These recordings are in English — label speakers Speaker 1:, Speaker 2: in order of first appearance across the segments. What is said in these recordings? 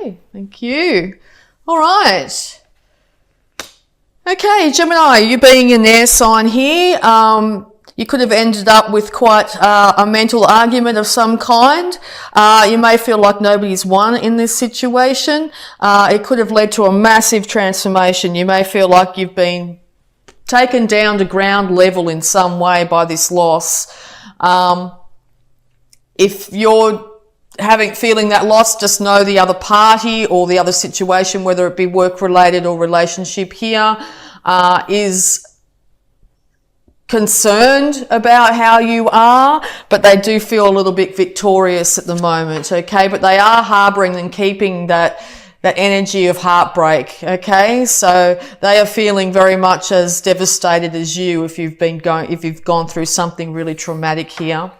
Speaker 1: Okay, thank you. All right. Okay, Gemini, you being an air sign here, you could have ended up with quite a mental argument of some kind. You may feel like nobody's won in this situation. It could have led to a massive transformation. You may feel like you've been taken down to ground level in some way by this loss. If you're feeling that loss, just know the other party or the other situation, whether it be work related or relationship here, is concerned about how you are, but they do feel a little bit victorious at the moment, okay? But they are harboring and keeping that energy of heartbreak, okay? So they are feeling very much as devastated as you if you've gone through something really traumatic here.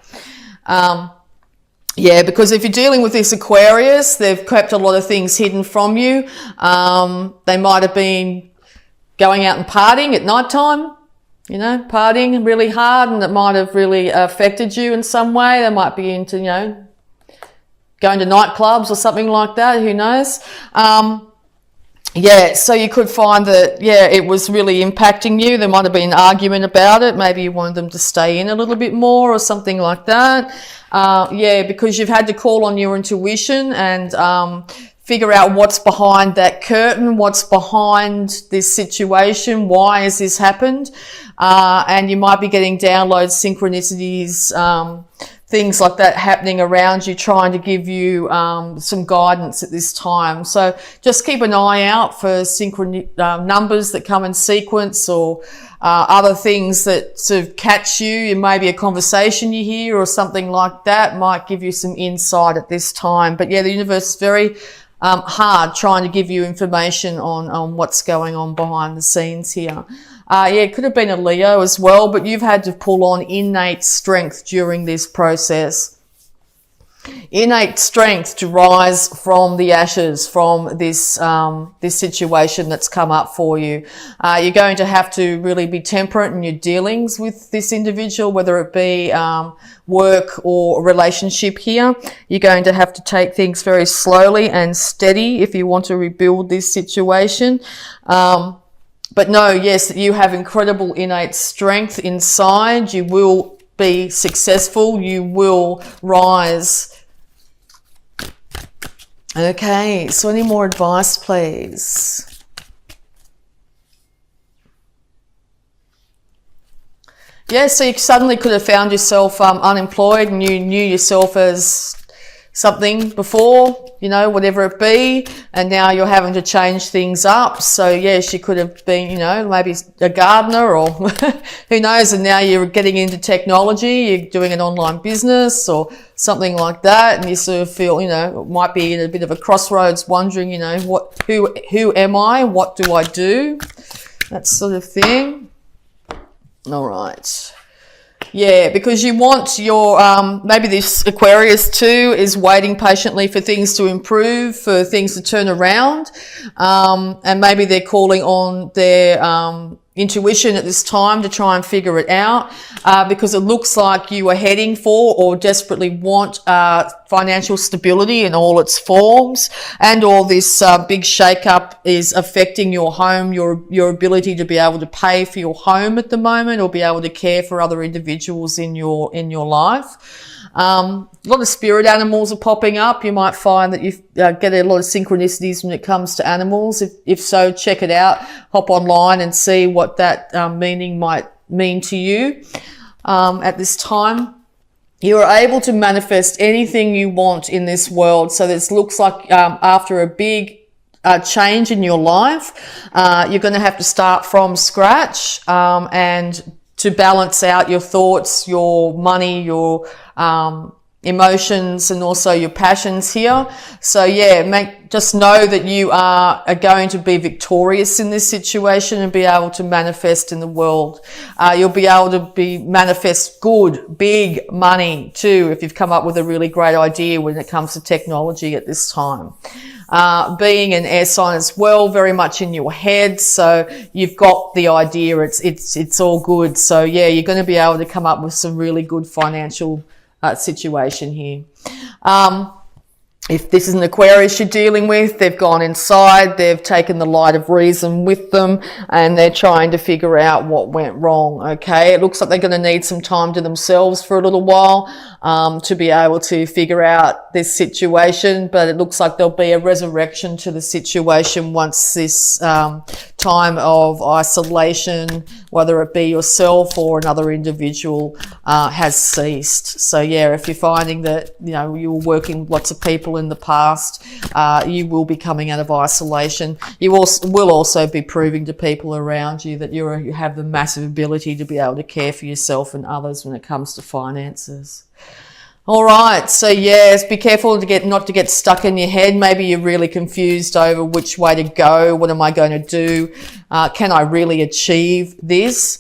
Speaker 1: Yeah, because if you're dealing with this Aquarius, they've kept a lot of things hidden from you. They might have been going out and partying at night time, partying really hard, and it might have really affected you in some way. They might be into, going to nightclubs or something like that. Who knows? Yeah, so you could find that, it was really impacting you. There might have been an argument about it. Maybe you wanted them to stay in a little bit more or something like that. Because you've had to call on your intuition and figure out what's behind that curtain, what's behind this situation, why has this happened? And you might be getting downloads, synchronicities, things like that happening around you, trying to give you some guidance at this time. So just keep an eye out for numbers that come in sequence, or other things that sort of catch you. It may be a conversation you hear or something like that might give you some insight at this time. But yeah, the universe is very hard trying to give you information on what's going on behind the scenes here. It could have been a Leo as well, but you've had to pull on innate strength during this process. Innate strength to rise from the ashes, from this situation that's come up for you. You're going to have to really be temperate in your dealings with this individual, whether it be work or a relationship here. You're going to have to take things very slowly and steady if you want to rebuild this situation. But know, yes, that you have incredible innate strength inside. You will be successful. You will rise. Okay, so any more advice, please? Yeah, so you suddenly could have found yourself unemployed, and you knew yourself as something before, whatever it be, and now you're having to change things up. So yes, you could have been, maybe a gardener or who knows, and now you're getting into technology, you're doing an online business or something like that, and you sort of feel, might be in a bit of a crossroads, wondering, who am I? What do I do? That sort of thing. All right. Yeah, because you want your, maybe this Aquarius too is waiting patiently for things to improve, for things to turn around. And maybe they're calling on their, intuition at this time to try and figure it out, because it looks like you are heading for or desperately want financial stability in all its forms, and all this big shake-up is affecting your home, your ability to be able to pay for your home at the moment, or be able to care for other individuals in your life. A lot of spirit animals are popping up. You might find that you get a lot of synchronicities when it comes to animals. If so, check it out. Hop online and see what that meaning might mean to you at this time. You are able to manifest anything you want in this world. So this looks like after a big change in your life, you're going to have to start from scratch and to balance out your thoughts, your money, your emotions, and also your passions here. So yeah, just know that you are going to be victorious in this situation and be able to manifest in the world. You'll be able to manifest good, big money too, if you've come up with a really great idea when it comes to technology at this time. Being an air sign as well, very much in your head. So you've got the idea. It's all good. So yeah, you're going to be able to come up with some really good financial situation here. If this is an Aquarius you're dealing with, they've gone inside, they've taken the light of reason with them, and they're trying to figure out what went wrong, okay? It looks like they're going to need some time to themselves for a little while to be able to figure out this situation, but it looks like there'll be a resurrection to the situation once this time of isolation, whether it be yourself or another individual, has ceased. So yeah, if you're finding that, you know, you were working with lots of people in the past, you will be coming out of isolation. You will also be proving to people around you that you have the massive ability to be able to care for yourself and others when it comes to finances. All right, so yes, be careful not to get stuck in your head. Maybe you're really confused over which way to go. What am I going to do? Can I really achieve this?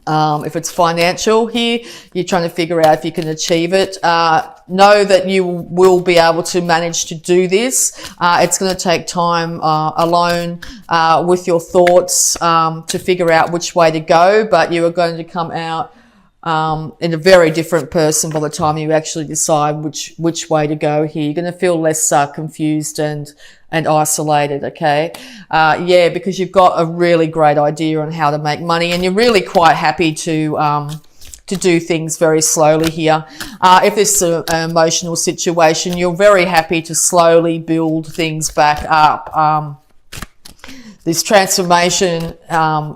Speaker 1: If it's financial here, you're trying to figure out if you can achieve it. Know that you will be able to manage to do this. It's going to take time alone with your thoughts to figure out which way to go, but you are going to come out in a very different person by the time you actually decide which way to go here. You're going to feel less confused and isolated, okay? Yeah, because you've got a really great idea on how to make money, and you're really quite happy to do things very slowly here. If this is an emotional situation, you're very happy to slowly build things back up. This transformation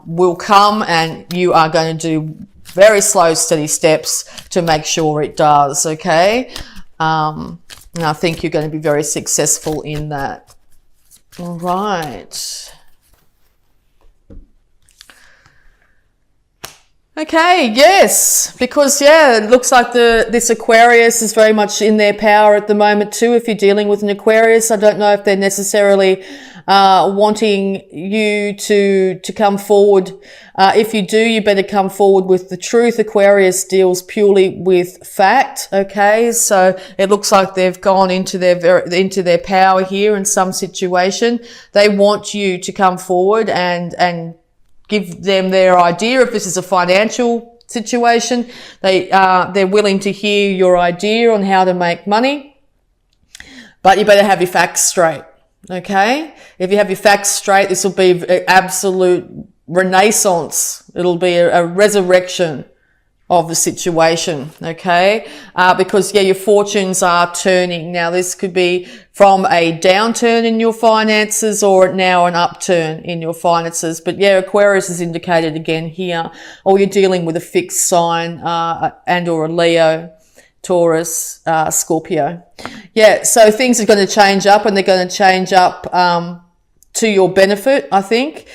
Speaker 1: will come, and you are going to do very slow, steady steps to make sure it does, okay? And I think you're going to be very successful in that. All right. Okay, yes, because yeah, it looks like this Aquarius is very much in their power at the moment too. If you're dealing with an Aquarius, I don't know if they're necessarily wanting you to come forward. If you do, you better come forward with the truth. Aquarius deals purely with fact. Okay, so it looks like they've gone into their power here in some situation. They want you to come forward and give them their idea. If this is a financial situation, they're willing to hear your idea on how to make money, but you better have your facts straight. Okay, if you have your facts straight, this will be an absolute renaissance. It'll be a resurrection of the situation, okay? Because yeah, your fortunes are turning. Now this could be from a downturn in your finances or now an upturn in your finances. But yeah, Aquarius is indicated again here, or you're dealing with a fixed sign and or a Leo, Taurus, Scorpio. Yeah, so things are going to change up, and they're going to change up to your benefit, I think.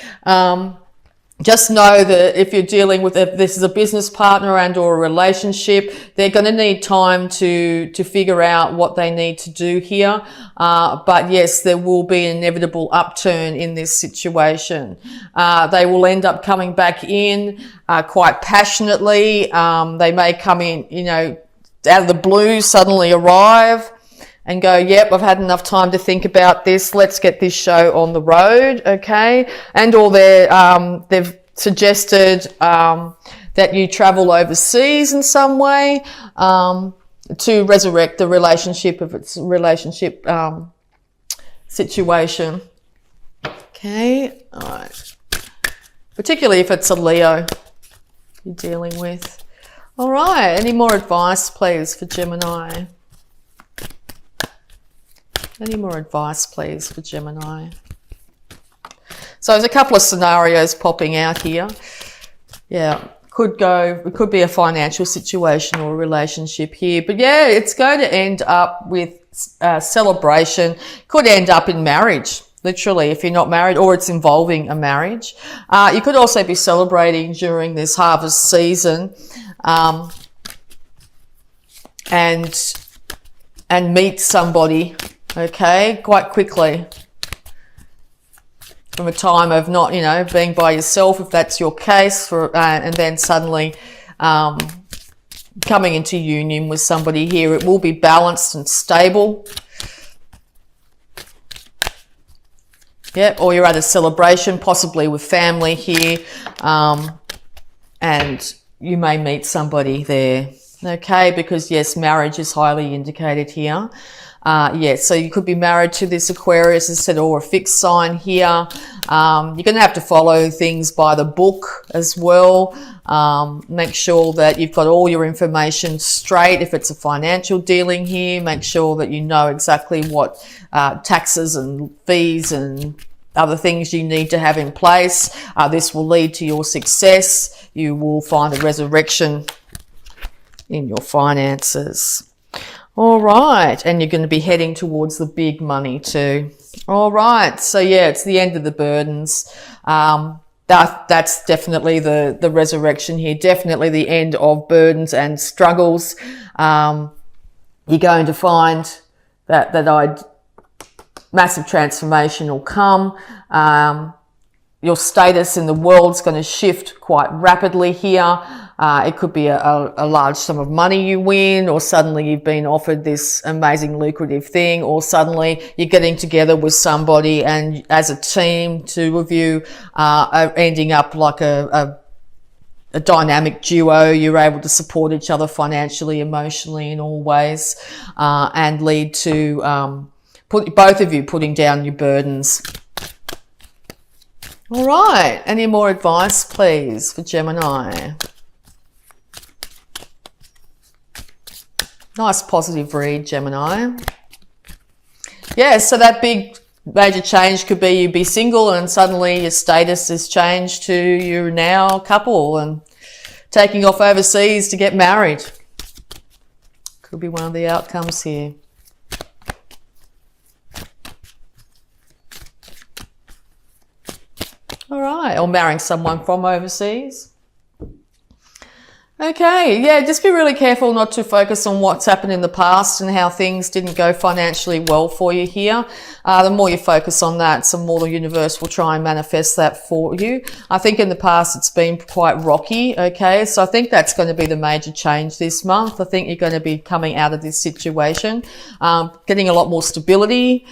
Speaker 1: Just know that if you're dealing with, if this is a business partner and or a relationship, they're going to need time to figure out what they need to do here. But yes, there will be an inevitable upturn in this situation. They will end up coming back in quite passionately. They may come in, you know, out of the blue, suddenly arrive and go, yep, I've had enough time to think about this. Let's get this show on the road, okay? And or they've suggested that you travel overseas in some way to resurrect the relationship if it's a relationship situation. Okay, all right. Particularly if it's a Leo you're dealing with. All right, any more advice, please, for Gemini? Any more advice, please, for Gemini? So there's a couple of scenarios popping out here. Yeah, it could be a financial situation or a relationship here. But yeah, it's going to end up with celebration. Could end up in marriage, literally, if you're not married, or it's involving a marriage. You could also be celebrating during this harvest season and meet somebody, okay, quite quickly, from a time of not, you know, being by yourself, if that's your case, and then suddenly coming into union with somebody here. It will be balanced and stable. Yeah, or you're at a celebration, possibly with family here, and you may meet somebody there. Okay, because yes, marriage is highly indicated here. Yeah, so you could be married to this Aquarius instead, or a fixed sign here. You're going to have to follow things by the book as well. Make sure that you've got all your information straight. If it's a financial dealing here, make sure that you know exactly what taxes and fees and other things you need to have in place. This will lead to your success. You will find a resurrection in your finances. All right, and you're going to be heading towards the big money too. All right, so yeah, it's the end of the burdens. That's definitely the resurrection here. Definitely the end of burdens and struggles. You're going to find that massive transformation will come. Your status in the world's going to shift quite rapidly here. It could be a large sum of money you win, or suddenly you've been offered this amazing lucrative thing, or suddenly you're getting together with somebody and as a team, two of you are ending up like a dynamic duo. You're able to support each other financially, emotionally, in all ways, and lead to both of you putting down your burdens. All right, any more advice, please, for Gemini? Nice positive read, Gemini. Yeah, so that big major change could be you be single and suddenly your status is changed to you're now a couple and taking off overseas to get married. Could be one of the outcomes here. All right, or marrying someone from overseas. Okay, yeah, just be really careful not to focus on what's happened in the past and how things didn't go financially well for you here. The more you focus on that, the more the universe will try and manifest that for you. I think in the past it's been quite rocky, okay? So I think that's going to be the major change this month. I think you're going to be coming out of this situation, getting a lot more stability,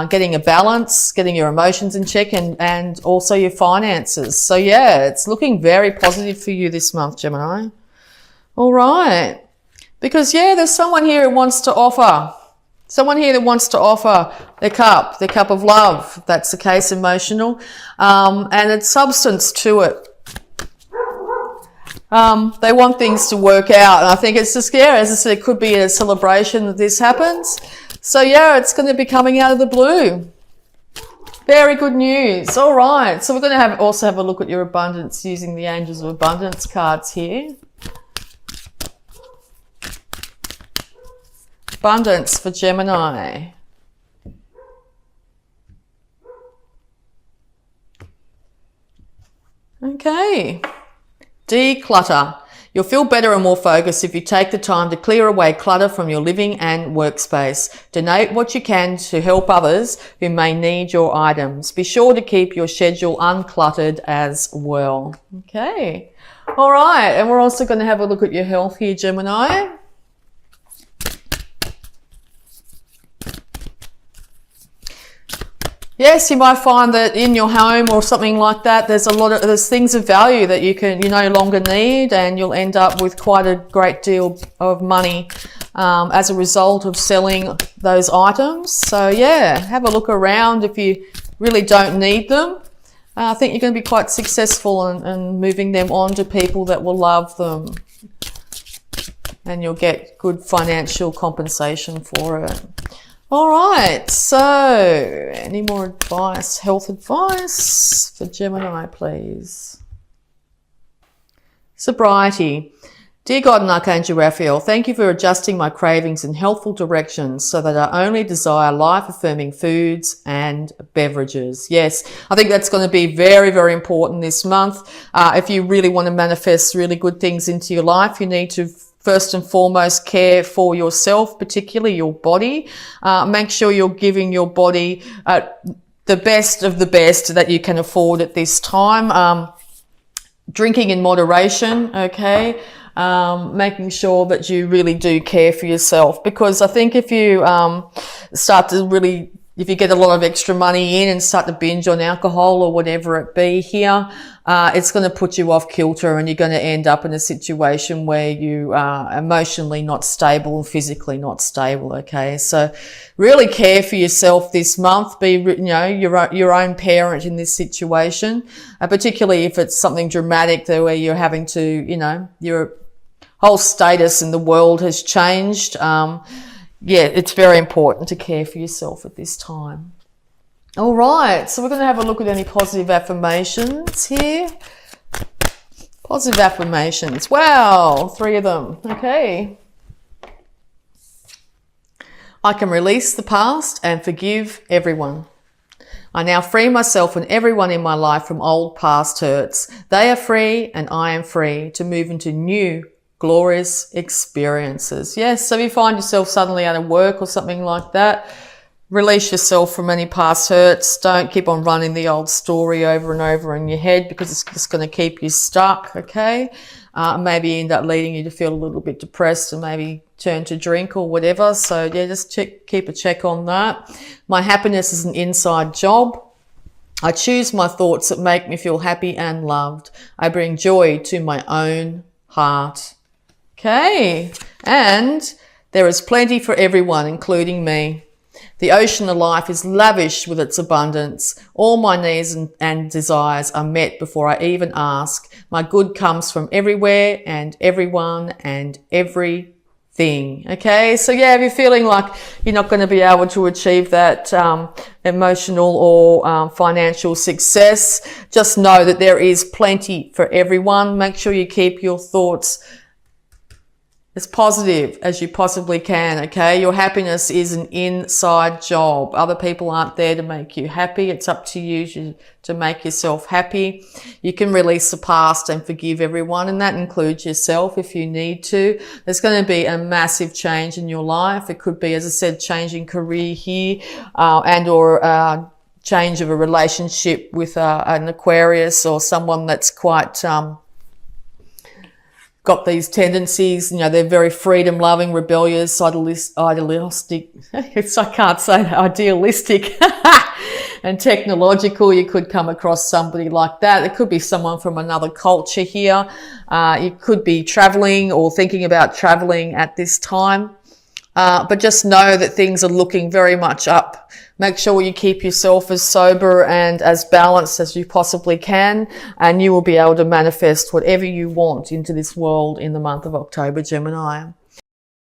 Speaker 1: getting a balance, getting your emotions in check, and also your finances. So yeah, it's looking very positive for you this month, Gemini. All right, because yeah, there's someone here who wants to offer. Someone here that wants to offer their cup of love, if that's the case, emotional, and it's substance to it. They want things to work out, and I think it's just, yeah, as I said, it could be a celebration that this happens. So yeah, it's going to be coming out of the blue. Very good news. All right, so we're going to also have a look at your abundance using the Angels of Abundance cards here. Abundance for Gemini. Okay. Declutter. You'll feel better and more focused if you take the time to clear away clutter from your living and workspace. Donate what you can to help others who may need your items. Be sure to keep your schedule uncluttered as well. Okay. All right. And we're also going to have a look at your health here, Gemini. Yes, you might find that in your home or something like that, there's things of value that you no longer need, and you'll end up with quite a great deal of money as a result of selling those items. So yeah, have a look around if you really don't need them. I think you're going to be quite successful in moving them on to people that will love them, and you'll get good financial compensation for it. All right, so any more advice, health advice for Gemini, please? Sobriety. Dear God and Archangel Raphael, thank you for adjusting my cravings in healthful directions so that I only desire life-affirming foods and beverages. Yes, I think that's going to be very, very important this month. If you really want to manifest really good things into your life, you need to first and foremost care for yourself, particularly your body. Make sure you're giving your body the best of the best that you can afford at this time. Drinking in moderation, okay? Making sure that you really do care for yourself, because I think if you start to really if you get a lot of extra money in and start to binge on alcohol or whatever it be here, it's going to put you off kilter, and you're going to end up in a situation where you are emotionally not stable and physically not stable. Okay, so really care for yourself this month. Be, your own parent in this situation, particularly if it's something dramatic where you're having to, your whole status in the world has changed. It's very important to care for yourself at this time. All right, so we're going to have a look at any positive affirmations here. Positive affirmations. Wow, 3 of them. Okay. I can release the past and forgive everyone. I now free myself and everyone in my life from old past hurts. They are free and I am free to move into new glorious experiences. Yes, so if you find yourself suddenly out of work or something like that, release yourself from any past hurts. Don't keep on running the old story over and over in your head, because it's just going to keep you stuck, okay? Maybe end up leading you to feel a little bit depressed and maybe turn to drink or whatever. So yeah, just keep a check on that. My happiness is an inside job. I choose my thoughts that make me feel happy and loved. I bring joy to my own heart. Okay, and there is plenty for everyone, including me. The ocean of life is lavish with its abundance. All my needs and desires are met before I even ask. My good comes from everywhere and everyone and everything. Okay, so yeah, if you're feeling like you're not going to be able to achieve that emotional or financial success, just know that there is plenty for everyone. Make sure you keep your thoughts as positive as you possibly can, okay? Your happiness is an inside job. Other people aren't there to make you happy. It's up to you to make yourself happy. You can release the past and forgive everyone, and that includes yourself if you need to. There's going to be a massive change in your life. It could be, as I said, changing career here, and or change of a relationship with an Aquarius or someone that's quite got these tendencies, they're very freedom-loving, rebellious, idealistic, I can't say that, idealistic, and technological. You could come across somebody like that. It could be someone from another culture here. You could be traveling or thinking about traveling at this time. But just know that things are looking very much up. Make sure you keep yourself as sober and as balanced as you possibly can, and you will be able to manifest whatever you want into this world in the month of October, Gemini.